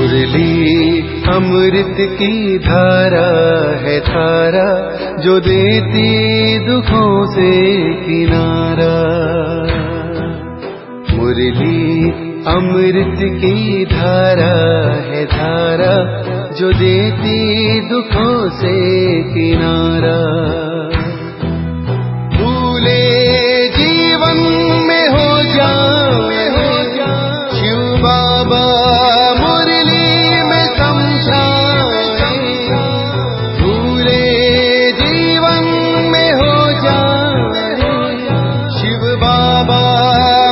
मुरली अमृत की धारा है धारा, जो देती दुखों से किनारा। मुरली अमृत की धारा है धारा, जो देती दुखों से किनारा। भूले जीवन में हो जाए शिव बाबा मुरली में समझाए। भूले जीवन में हो जाए शिव बाबा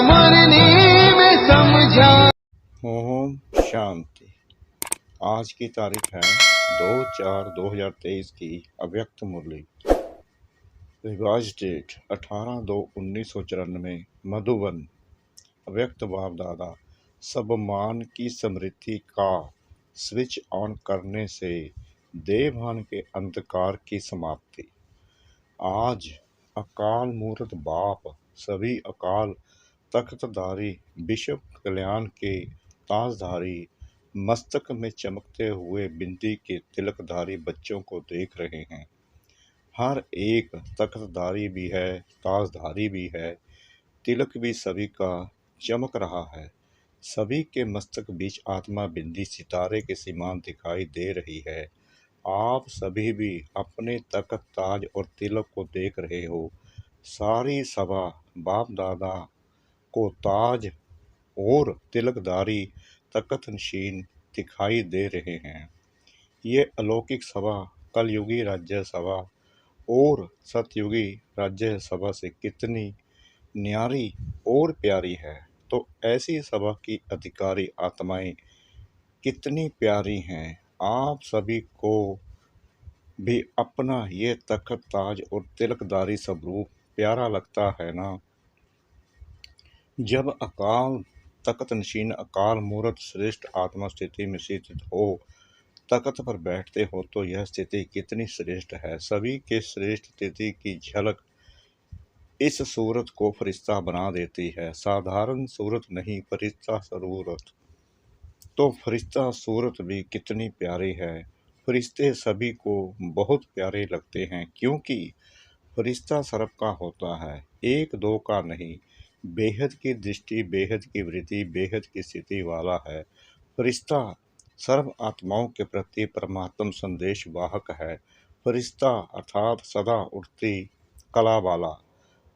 मुरली में समझाए। ओम शांति। आज की तारीख है 2/4/2023 की अव्यक्त मुरली। Revise date 18/2/1994 Madhuban. अव्यक्त बाप दादा। सब मान की समृद्धि का स्विच ऑन करने से देवभान के अंधकार की समाप्ति। आज अकाल मूर्त बाप सभी अकाल तख्तधारी विश्व कल्याण के ताजधारी मस्तक में चमकते हुए बिंदी के तिलकधारी बच्चों को देख रहे हैं। हर एक तख्तधारी भी है, ताजधारी भी है, तिलक भी सभी का चमक रहा है। सभी के मस्तक बीच आत्मा बिंदी सितारे के समान दिखाई दे रही है। आप सभी भी अपने तख्त ताज और तिलक को देख रहे हो। सारी सभा बाप दादा को ताज और तिलकधारी तख्तनशीन दिखाई दे रहे हैं। ये अलौकिक सभा कलयुगी राज्य सभा और सतयुगी राज्य सभा से कितनी न्यारी और प्यारी है, तो ऐसी सभा की अधिकारी आत्माएं कितनी प्यारी हैं। आप सभी को भी अपना ये तख्त ताज और तिलकधारी स्वरूप प्यारा लगता है ना। जब अकाल तख्तनशीन अकाल मूर्त श्रेष्ठ आत्मा स्थिति में स्थित हो, तख्त पर बैठते हो, तो यह स्थिति कितनी श्रेष्ठ है। सभी के श्रेष्ठ स्थिति की झलक इस सूरत को फरिश्ता बना देती है। साधारण सूरत नहीं, फरिश्ता सूरत। तो फरिश्ता सूरत भी कितनी प्यारी है। फरिश्ते सभी को बहुत प्यारे लगते हैं, क्योंकि फरिश्ता सर्व का होता है, एक दो का नहीं। बेहद की दृष्टि, बेहद की वृत्ति, बेहद की स्थिति वाला है। फरिश्ता सर्व आत्माओं के प्रति परमात्म संदेश वाहक है। फरिश्ता अर्थात सदा उठती कला वाला।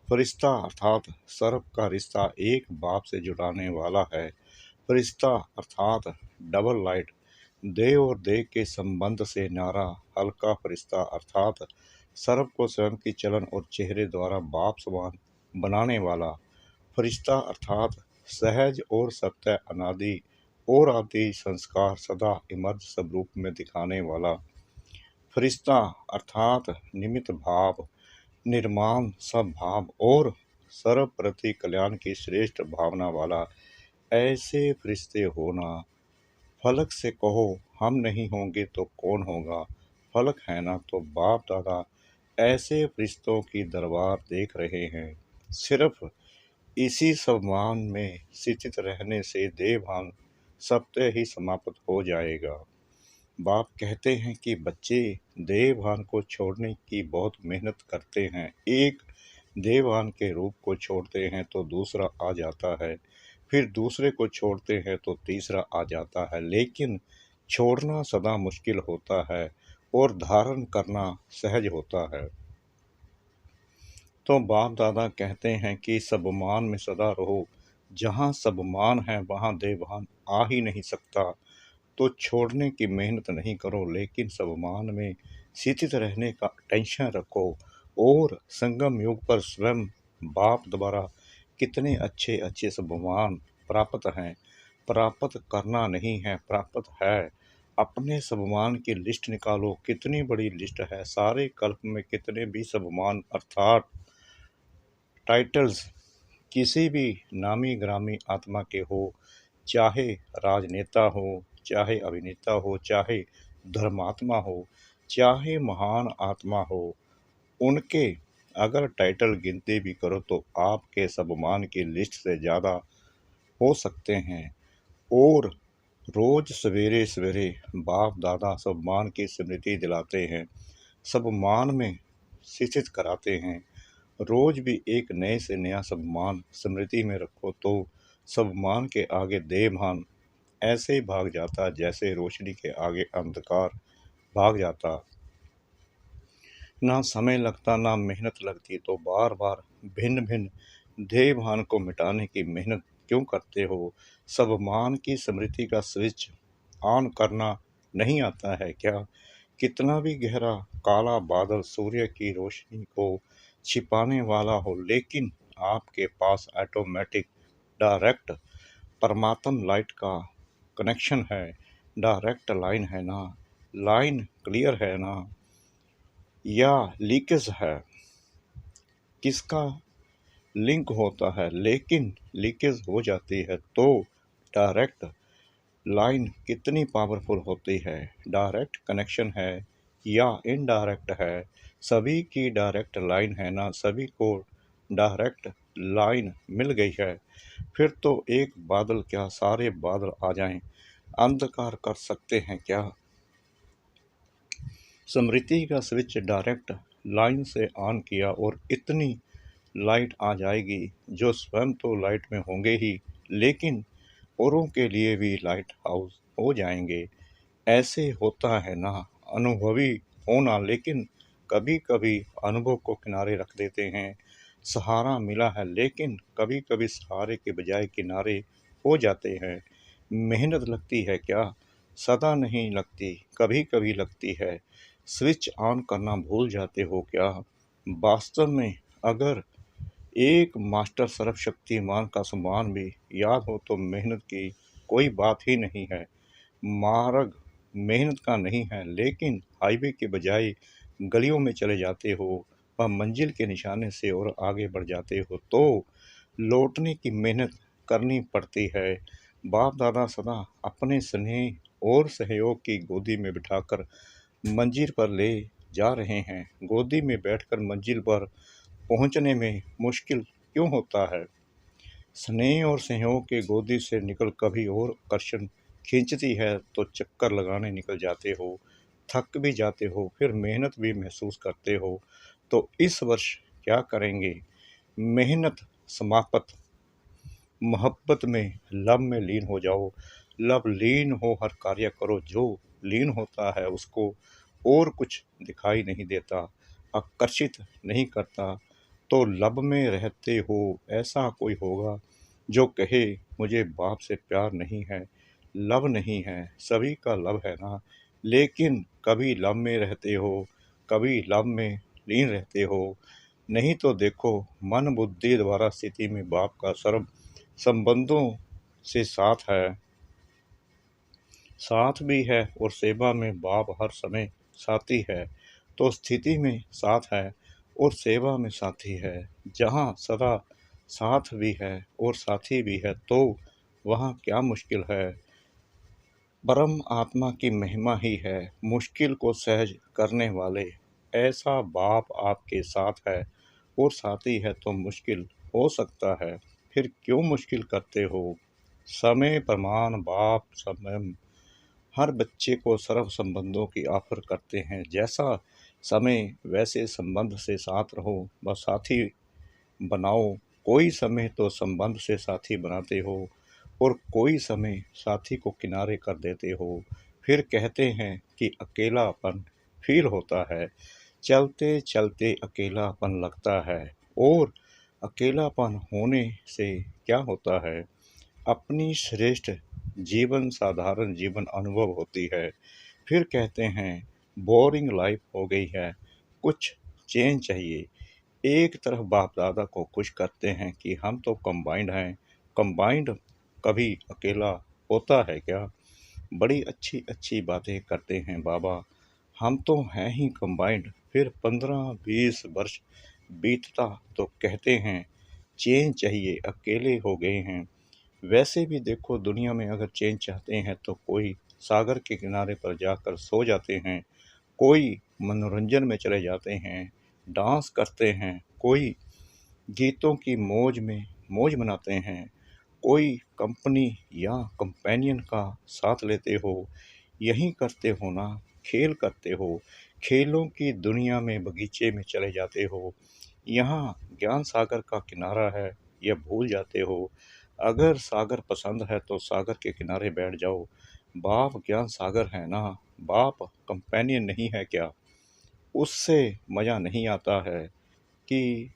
फरिश्ता अर्थात सर्व का रिश्ता एक बाप से जुड़ाने वाला है। फरिश्ता अर्थात डबल लाइट, देव और देह के संबंध से न्यारा हल्का फरिश्ता अर्थात सर्व को स्वयं की चलन और चेहरे द्वारा बाप समान बनाने वाला। फरिश्ता अर्थात सहज और सत्य अनादि और आदि संस्कार सदा इमर्ज स्वरूप में दिखाने वाला। फरिश्ता अर्थात निमित्त भाव, निर्माण सब भाव और सर्व प्रति कल्याण की श्रेष्ठ भावना वाला। ऐसे फरिश्ते होना। फलक से कहो हम नहीं होंगे तो कौन होगा, फलक है ना। तो बाप दादा ऐसे फरिश्तों की दरबार देख रहे हैं। सिर्फ इसी सम्मान में स्थित रहने से देवभान सत्य ही समाप्त हो जाएगा। बाप कहते हैं कि बच्चे देवभान को छोड़ने की बहुत मेहनत करते हैं। एक देवभान के रूप को छोड़ते हैं तो दूसरा आ जाता है, फिर दूसरे को छोड़ते हैं तो तीसरा आ जाता है। लेकिन छोड़ना सदा मुश्किल होता है और धारण करना सहज होता है। तो बाप दादा कहते हैं कि सबमान में सदा रहो। जहाँ सबमान है वहाँ देवभान आ ही नहीं सकता। तो छोड़ने की मेहनत नहीं करो, लेकिन सबमान में स्थित रहने का टेंशन रखो। और संगम युग पर स्वयं बाप द्वारा कितने अच्छे अच्छे सबमान प्राप्त हैं। प्राप्त करना नहीं है, प्राप्त है। अपने सबमान की लिस्ट निकालो, कितनी बड़ी लिस्ट है। सारे कल्प में कितने भी सबमान अर्थात टाइटल्स किसी भी नामी ग्रामी आत्मा के हो, चाहे राजनेता हो, चाहे अभिनेता हो, चाहे धर्मात्मा हो, चाहे महान आत्मा हो, उनके अगर टाइटल गिनती भी करो तो आपके सम्मान की लिस्ट से ज़्यादा हो सकते हैं। और रोज सवेरे सवेरे बाप दादा सब मान की स्मृति दिलाते हैं, सब मान में शिक्षित कराते हैं। रोज भी एक नए से नया सम्मान स्मृति में रखो तो सम्मान के आगे देवभान ऐसे ही भाग जाता जैसे रोशनी के आगे अंधकार भाग जाता। ना समय लगता ना मेहनत लगती तो बार बार भिन्न भिन्न देवभान को मिटाने की मेहनत क्यों करते हो? सब मान की स्मृति का स्विच ऑन करना नहीं आता है क्या? कितना भी गहरा काला बादल सूर्य की रोशनी को छिपाने वाला हो, लेकिन आपके पास ऑटोमेटिक डायरेक्ट परमात्म लाइट का कनेक्शन है। डायरेक्ट लाइन है ना? लाइन क्लियर है ना? या लीकेज है? किसका लिंक होता है लेकिन लीकेज हो जाती है तो डायरेक्ट लाइन कितनी पावरफुल होती है? डायरेक्ट कनेक्शन है या इनडायरेक्ट है? सभी की डायरेक्ट लाइन है ना? सभी को डायरेक्ट लाइन मिल गई है। फिर तो एक बादल क्या सारे बादल आ जाएं, अंधकार कर सकते हैं क्या? स्मृति का स्विच डायरेक्ट लाइन से ऑन किया और इतनी लाइट आ जाएगी जो स्वयं तो लाइट में होंगे ही, लेकिन औरों के लिए भी लाइट हाउस हो जाएंगे। ऐसे होता है ना? अनुभवी होना, लेकिन कभी कभी अनुभव को किनारे रख देते हैं। सहारा मिला है लेकिन कभी कभी सहारे के बजाय किनारे हो जाते हैं। मेहनत लगती है क्या? सदा नहीं लगती, कभी कभी लगती है। स्विच ऑन करना भूल जाते हो क्या? वास्तव में अगर एक मास्टर सर्वशक्तिमान का सम्मान भी याद हो तो मेहनत की कोई बात ही नहीं है। मार्ग मेहनत का नहीं है, लेकिन हाईवे के बजाय गलियों में चले जाते हो व मंजिल के निशाने से और आगे बढ़ जाते हो तो लौटने की मेहनत करनी पड़ती है। बाप दादा सदा अपने स्नेह और सहयोग की गोदी में बिठाकर मंजिल पर ले जा रहे हैं। गोदी में बैठकर मंजिल पर पहुंचने में मुश्किल क्यों होता है? स्नेह और सहयोग के गोदी से निकल कभी और कर्षण खींचती है तो चक्कर लगाने निकल जाते हो, थक भी जाते हो, फिर मेहनत भी महसूस करते हो। तो इस वर्ष क्या करेंगे? मेहनत समाप्त, मोहब्बत में लब में लीन हो जाओ। लब लीन हो हर कार्य करो, जो लीन होता है उसको और कुछ दिखाई नहीं देता, आकर्षित नहीं करता। तो लब में रहते हो ऐसा कोई होगा जो कहे मुझे बाप से प्यार नहीं है? लब नहीं है, सभी का लब है ना, लेकिन कभी लब में रहते हो, कभी लब में लीन रहते हो। नहीं तो देखो मन बुद्धि द्वारा स्थिति में बाप का सर्व संबंधों से साथ भी है और सेवा में बाप हर समय साथी है। तो स्थिति में साथ है और सेवा में साथी है। जहाँ सदा साथ भी है और साथी भी है तो वहाँ क्या मुश्किल है? परम आत्मा की महिमा ही है मुश्किल को सहज करने वाले। ऐसा बाप आपके साथ है और साथी है तो मुश्किल हो सकता है, फिर क्यों मुश्किल करते हो? समय प्रमाण बाप समय हर बच्चे को सर्व संबंधों की ऑफर करते हैं। जैसा समय वैसे संबंध से साथ रहो व साथी बनाओ। कोई समय तो संबंध से साथी बनाते हो और कोई समय साथी को किनारे कर देते हो। फिर कहते हैं कि अकेलापन फील होता है, चलते चलते अकेलापन लगता है। और अकेलापन होने से क्या होता है? अपनी श्रेष्ठ जीवन साधारण जीवन अनुभव होती है। फिर कहते हैं बोरिंग लाइफ हो गई है, कुछ चेंज चाहिए। एक तरफ बाप दादा को खुश करते हैं कि हम तो कंबाइंड हैं। कंबाइंड कभी अकेला होता है क्या? बड़ी अच्छी अच्छी बातें करते हैं बाबा, हम तो हैं ही कंबाइंड। फिर 15-20 वर्ष बीतता तो कहते हैं चेंज चाहिए, अकेले हो गए हैं। वैसे भी देखो दुनिया में अगर चेंज चाहते हैं तो कोई सागर के किनारे पर जाकर सो जाते हैं, कोई मनोरंजन में चले जाते हैं, डांस करते हैं, कोई गीतों की मौज में मौज मनाते हैं, कोई कंपनी या कंपेनियन का साथ लेते हो, यही करते हो ना, खेल करते हो, खेलों की दुनिया में बगीचे में चले जाते हो, यहाँ ज्ञान सागर का किनारा है, यह भूल जाते हो। अगर सागर पसंद है तो सागर के किनारे बैठ जाओ। बाप ज्ञान सागर है ना, बाप कंपेनियन नहीं है क्या? उससे मज़ा नहीं आता है कि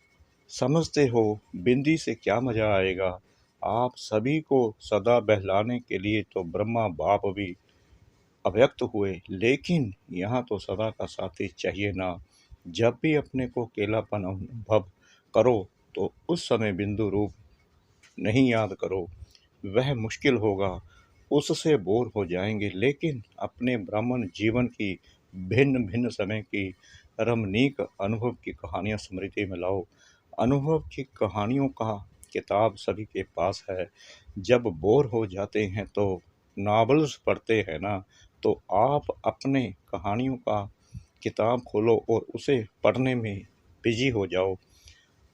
समझते हो बिंदी से क्या मज़ा आएगा। आप सभी को सदा बहलाने के लिए तो ब्रह्मा बाप भी अव्यक्त हुए, लेकिन यहाँ तो सदा का साथी चाहिए ना। जब भी अपने को अकेलापन अनुभव करो तो उस समय बिंदु रूप नहीं याद करो, वह मुश्किल होगा, उससे बोर हो जाएंगे। लेकिन अपने ब्राह्मण जीवन की भिन्न भिन्न समय की रमणीक अनुभव की कहानियाँ स्मृति में लाओ। अनुभव की कहानियों का किताब सभी के पास है। जब बोर हो जाते हैं तो नॉवेल्स पढ़ते हैं ना, तो आप अपने कहानियों का किताब खोलो और उसे पढ़ने में बिजी हो जाओ।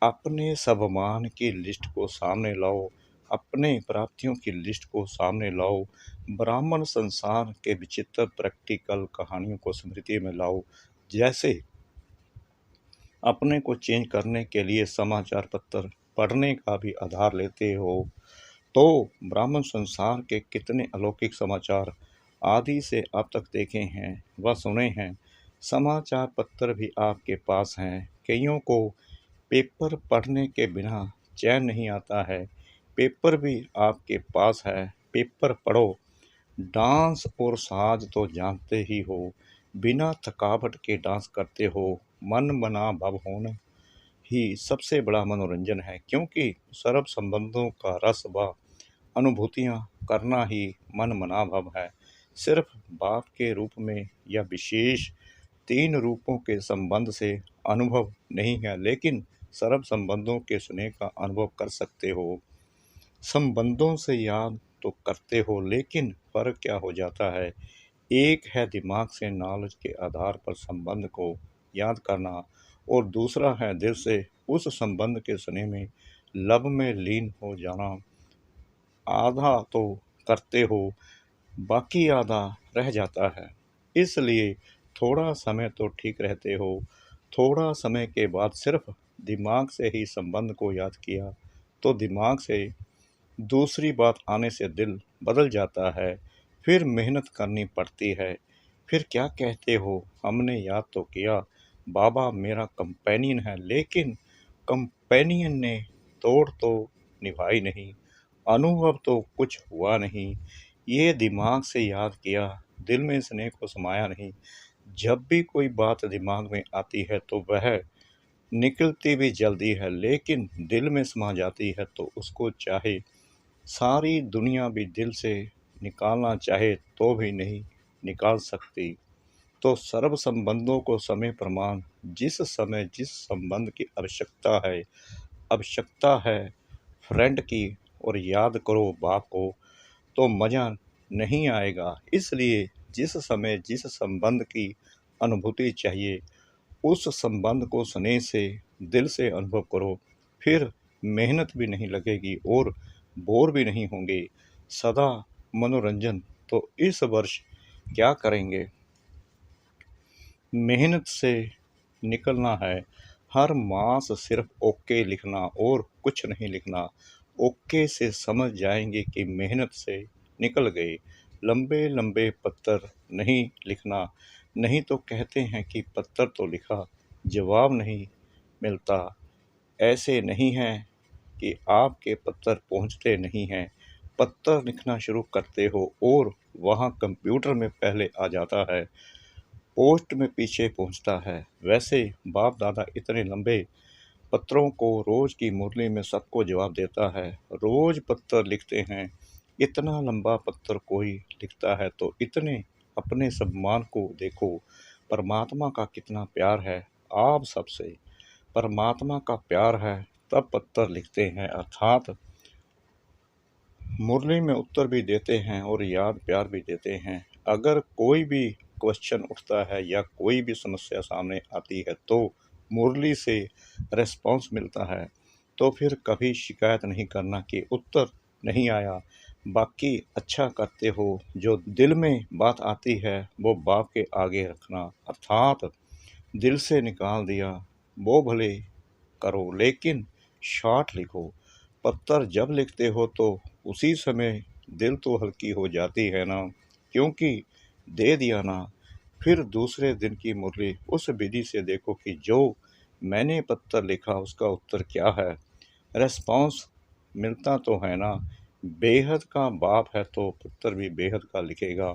अपने सम्मान की लिस्ट को सामने लाओ, अपने प्राप्तियों की लिस्ट को सामने लाओ, ब्राह्मण संसार के विचित्र प्रैक्टिकल कहानियों को स्मृति में लाओ। जैसे अपने को चेंज करने के लिए समाचार पत्र पढ़ने का भी आधार लेते हो, तो ब्राह्मण संसार के कितने अलौकिक समाचार आदि से अब तक देखे हैं व सुने हैं। समाचार पत्र भी आपके पास हैं। कईयों को पेपर पढ़ने के बिना चैन नहीं आता है, पेपर भी आपके पास है, पेपर पढ़ो। डांस और साज तो जानते ही हो, बिना थकावट के डांस करते हो, मन मना भाव होना ही सबसे बड़ा मनोरंजन है, क्योंकि सर्व संबंधों का रस व अनुभूतियाँ करना ही मन मना भाव है। सिर्फ बाप के रूप में या विशेष 3 रूपों के संबंध से अनुभव नहीं है, लेकिन सर्व संबंधों के स्नेह का अनुभव कर सकते हो। संबंधों से याद तो करते हो, लेकिन फ़र्क क्या हो जाता है? एक है दिमाग से नॉलेज के आधार पर संबंध को याद करना, और दूसरा है दिल से उस संबंध के स्नेह में लब में लीन हो जाना। आधा तो करते हो, बाकी आधा रह जाता है। इसलिए थोड़ा समय तो ठीक रहते हो, थोड़ा समय के बाद सिर्फ दिमाग से ही संबंध को याद किया तो दिमाग से दूसरी बात आने से दिल बदल जाता है, फिर मेहनत करनी पड़ती है। फिर क्या कहते हो, हमने याद तो किया, बाबा मेरा कंपेनियन है, लेकिन कंपेनियन ने तोड़ तो निभाई नहीं, अनुभव तो कुछ हुआ नहीं। ये दिमाग से याद किया, दिल में स्नेह को समाया नहीं। जब भी कोई बात दिमाग में आती है तो वह निकलती भी जल्दी है, लेकिन दिल में समा जाती है तो उसको चाहे सारी दुनिया भी दिल से निकालना चाहे तो भी नहीं निकाल सकती। तो सर्व संबंधों को समय प्रमाण, जिस समय जिस संबंध की आवश्यकता है फ्रेंड की, और याद करो बाप को, तो मज़ा नहीं आएगा। इसलिए जिस समय जिस संबंध की अनुभूति चाहिए, उस संबंध को स्नेह से दिल से अनुभव करो, फिर मेहनत भी नहीं लगेगी और बोर भी नहीं होंगे। सदा मनोरंजन। तो इस वर्ष क्या करेंगे? मेहनत से निकलना है। हर मास सिर्फ ओके लिखना और कुछ नहीं लिखना। ओके से समझ जाएंगे कि मेहनत से निकल गए। लंबे लंबे पत्र नहीं लिखना, नहीं तो कहते हैं कि पत्र तो लिखा, जवाब नहीं मिलता। ऐसे नहीं है कि आपके पत्र पहुंचते नहीं हैं। पत्र लिखना शुरू करते हो और वहाँ कंप्यूटर में पहले आ जाता है, पोस्ट में पीछे पहुंचता है। वैसे बाप दादा इतने लंबे पत्रों को रोज की मुरली में सबको जवाब देता है। रोज पत्र लिखते हैं। इतना लंबा पत्र कोई लिखता है तो इतने अपने सम्मान को देखो। परमात्मा का कितना प्यार है आप सबसे, परमात्मा का प्यार है तब पत्र लिखते हैं, अर्थात मुरली में उत्तर भी देते हैं और याद प्यार भी देते हैं। अगर कोई भी क्वेश्चन उठता है या कोई भी समस्या सामने आती है तो मुरली से रिस्पॉन्स मिलता है। तो फिर कभी शिकायत नहीं करना कि उत्तर नहीं आया, बाकी अच्छा करते हो। जो दिल में बात आती है वो बाप के आगे रखना, अर्थात दिल से निकाल दिया वो भले करो लेकिन शॉर्ट लिखो। पत्थर जब लिखते हो तो उसी समय दिल तो हल्की हो जाती है ना, क्योंकि दे दिया ना। फिर दूसरे दिन की मुरली उस विधि से देखो कि जो मैंने पत्थर लिखा उसका उत्तर क्या है। रेस्पॉन्स मिलता तो है ना। बेहद का बाप है तो पुत्र भी बेहद का लिखेगा,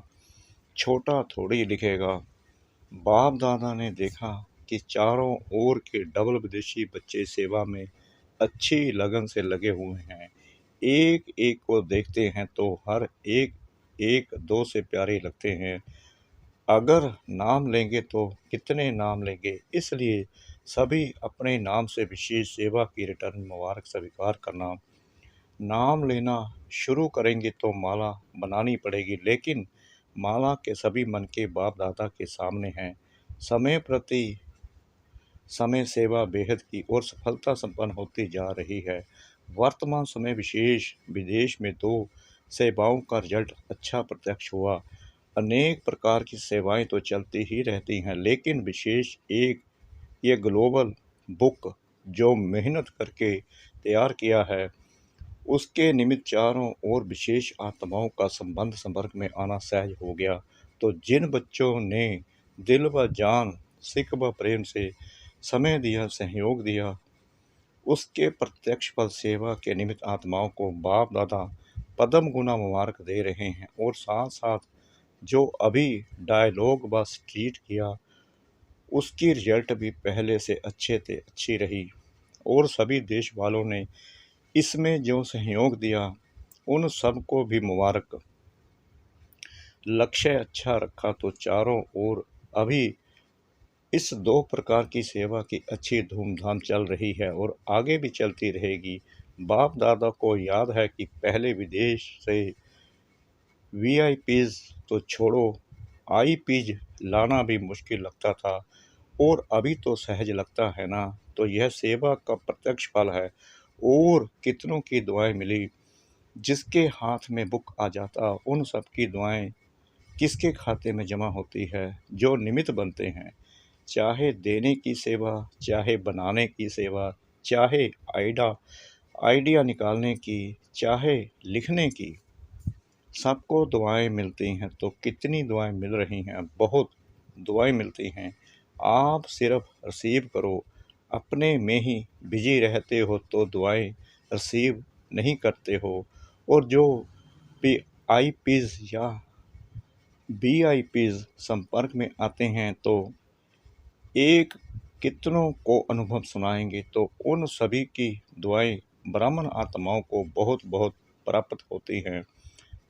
छोटा थोड़ी लिखेगा। बाप दादा ने देखा कि चारों ओर के डबल विदेशी बच्चे सेवा में अच्छी लगन से लगे हुए हैं। एक एक को देखते हैं तो हर एक एक दो से प्यारे लगते हैं। अगर नाम लेंगे तो कितने नाम लेंगे, इसलिए सभी अपने नाम से विशेष सेवा की रिटर्न मुबारक स्वीकार करना। नाम लेना शुरू करेंगे तो माला बनानी पड़ेगी, लेकिन माला के सभी मन के बाप दादा के सामने हैं। समय प्रति समय सेवा बेहद की और सफलता संपन्न होती जा रही है। वर्तमान समय विशेष विदेश में दो सेवाओं का रिजल्ट अच्छा प्रत्यक्ष हुआ। अनेक प्रकार की सेवाएं तो चलती ही रहती हैं, लेकिन विशेष एक ये ग्लोबल बुक जो मेहनत करके तैयार किया है, उसके निमित्त चारों ओर विशेष आत्माओं का संबंध संपर्क में आना सहज हो गया। तो जिन बच्चों ने दिल व जान सिक व प्रेम से समय दिया, सहयोग दिया, उसके प्रत्यक्ष फल सेवा के निमित्त आत्माओं को बाप दादा पदम गुना मुबारक दे रहे हैं। और साथ साथ जो अभी डायलॉग व स्ट्रीट किया उसकी रिजल्ट भी पहले से अच्छी रही। और सभी देश वालों ने इसमें जो सहयोग दिया उन सबको भी मुबारक। लक्ष्य अच्छा रखा तो चारों ओर अभी इस दो प्रकार की सेवा की अच्छी धूमधाम चल रही है और आगे भी चलती रहेगी। बाप दादा को याद है कि पहले विदेश से वीआईपीज तो छोड़ो, आईपीज लाना भी मुश्किल लगता था और अभी तो सहज लगता है ना। तो यह सेवा का प्रत्यक्ष फल है। और कितनों की दुआएं मिली, जिसके हाथ में बुक आ जाता उन सब की दुआएं किसके खाते में जमा होती है, जो निमित्त बनते हैं। चाहे देने की सेवा, चाहे बनाने की सेवा, चाहे आइडिया निकालने की, चाहे लिखने की, सबको दुआएं मिलती हैं। तो कितनी दुआएं मिल रही हैं, बहुत दुआएं मिलती हैं। आप सिर्फ रिसीव करो। अपने में ही बिजी रहते हो तो दुआएं रिसीव नहीं करते हो। और जो भी आईपीज या वीआईपीज संपर्क में आते हैं तो एक कितनों को अनुभव सुनाएंगे, तो उन सभी की दुआएं ब्राह्मण आत्माओं को बहुत बहुत प्राप्त होती हैं।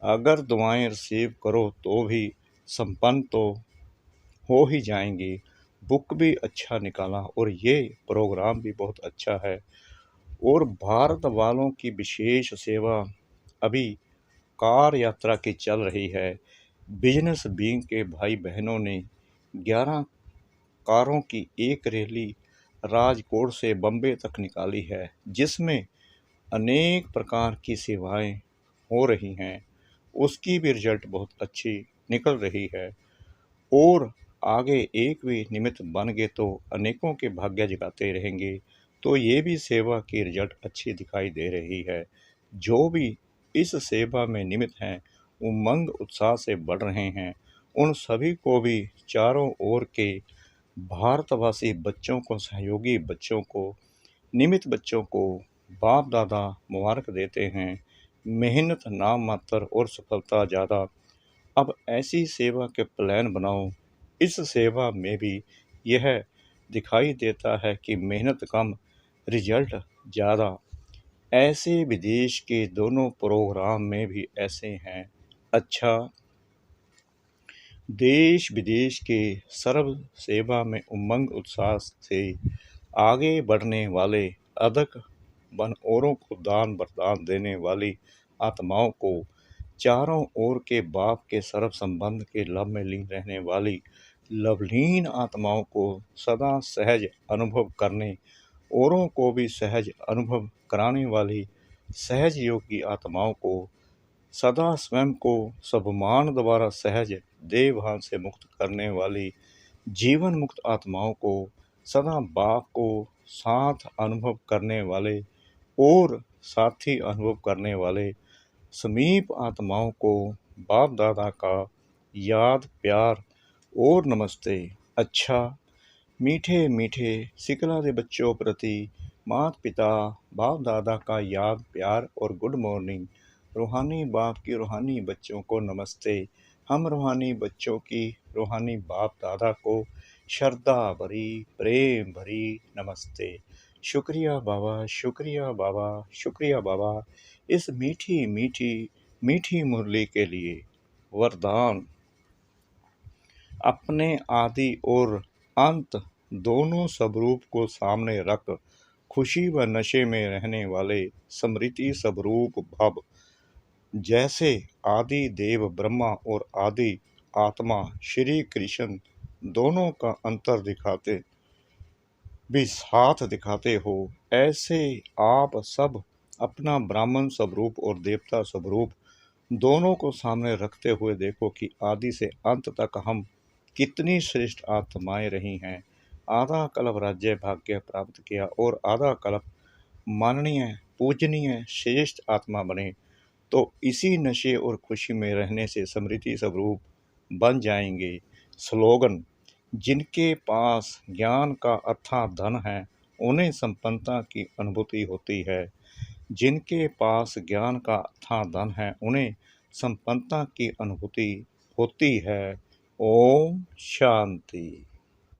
अगर दुआएं रिसीव करो तो भी संपन्न तो हो ही जाएंगी। बुक भी अच्छा निकाला और ये प्रोग्राम भी बहुत अच्छा है। और भारत वालों की विशेष सेवा अभी कार यात्रा की चल रही है। बिजनेस विंग के भाई बहनों ने 11 कारों की एक रैली राजकोट से बम्बे तक निकाली है, जिसमें अनेक प्रकार की सेवाएं हो रही हैं। उसकी भी रिजल्ट बहुत अच्छी निकल रही है। और आगे एक भी निमित्त बन गए तो अनेकों के भाग्य जगाते रहेंगे। तो ये भी सेवा की रिजल्ट अच्छी दिखाई दे रही है। जो भी इस सेवा में निमित्त हैं, उमंग उत्साह से बढ़ रहे हैं। उन सभी को भी चारों ओर के भारतवासी बच्चों को, सहयोगी बच्चों को, निमित्त बच्चों को बाप दादा मुबारक देते हैं। मेहनत नाम मात्र और सफलता ज़्यादा। अब ऐसी सेवा के प्लान बनाओ। इस सेवा में भी यह दिखाई देता है कि मेहनत कम, रिजल्ट ज़्यादा। ऐसे विदेश के दोनों प्रोग्राम में भी ऐसे हैं। अच्छा, देश विदेश के सर्व सेवा में उमंग उत्साह से आगे बढ़ने वाले, अदक बन औरों को दान वरदान देने वाली आत्माओं को, चारों ओर के बाप के सर्व संबंध के लव में लीन रहने वाली लवलीन आत्माओं को सदा सहज अनुभव करने, औरों को भी सहज अनुभव कराने वाली सहज योगी आत्माओं को सदा स्वयं को स्वभान द्वारा सहज देह भान से मुक्त करने वाली जीवन मुक्त आत्माओं को सदा बाप को साथ अनुभव करने वाले और साथी अनुभव करने वाले समीप आत्माओं को बाप दादा का याद प्यार और नमस्ते। अच्छा, मीठे मीठे सिकला दे बच्चों प्रति माता पिता बाप दादा का याद प्यार और गुड मॉर्निंग। रूहानी बाप की रूहानी बच्चों को नमस्ते। हम रूहानी बच्चों की रूहानी बाप दादा को श्रद्धा भरी प्रेम भरी नमस्ते। शुक्रिया बाबा, शुक्रिया बाबा, शुक्रिया बाबा, इस मीठी मीठी मीठी मुरली के लिए। वरदान। अपने आदि और अंत दोनों स्वरूप को सामने रख खुशी व नशे में रहने वाले स्मृति स्वरूप भव। जैसे आदि देव ब्रह्मा और आदि आत्मा श्री कृष्ण दोनों का अंतर दिखाते भी साथ दिखाते हो, ऐसे आप सब अपना ब्राह्मण स्वरूप और देवता स्वरूप दोनों को सामने रखते हुए देखो कि आदि से अंत तक हम कितनी श्रेष्ठ आत्माएं रही हैं। आधा कल्प राज्य भाग्य प्राप्त किया और आधा कल्प माननीय पूजनीय श्रेष्ठ आत्मा बने, तो इसी नशे और खुशी में रहने से स्मृति स्वरूप बन जाएंगे। स्लोगन। जिनके पास ज्ञान का अथाह धन है उन्हें संपन्नता की अनुभूति होती है। जिनके पास ज्ञान का अथाह धन है उन्हें संपन्नता की अनुभूति होती है। ओम शांति।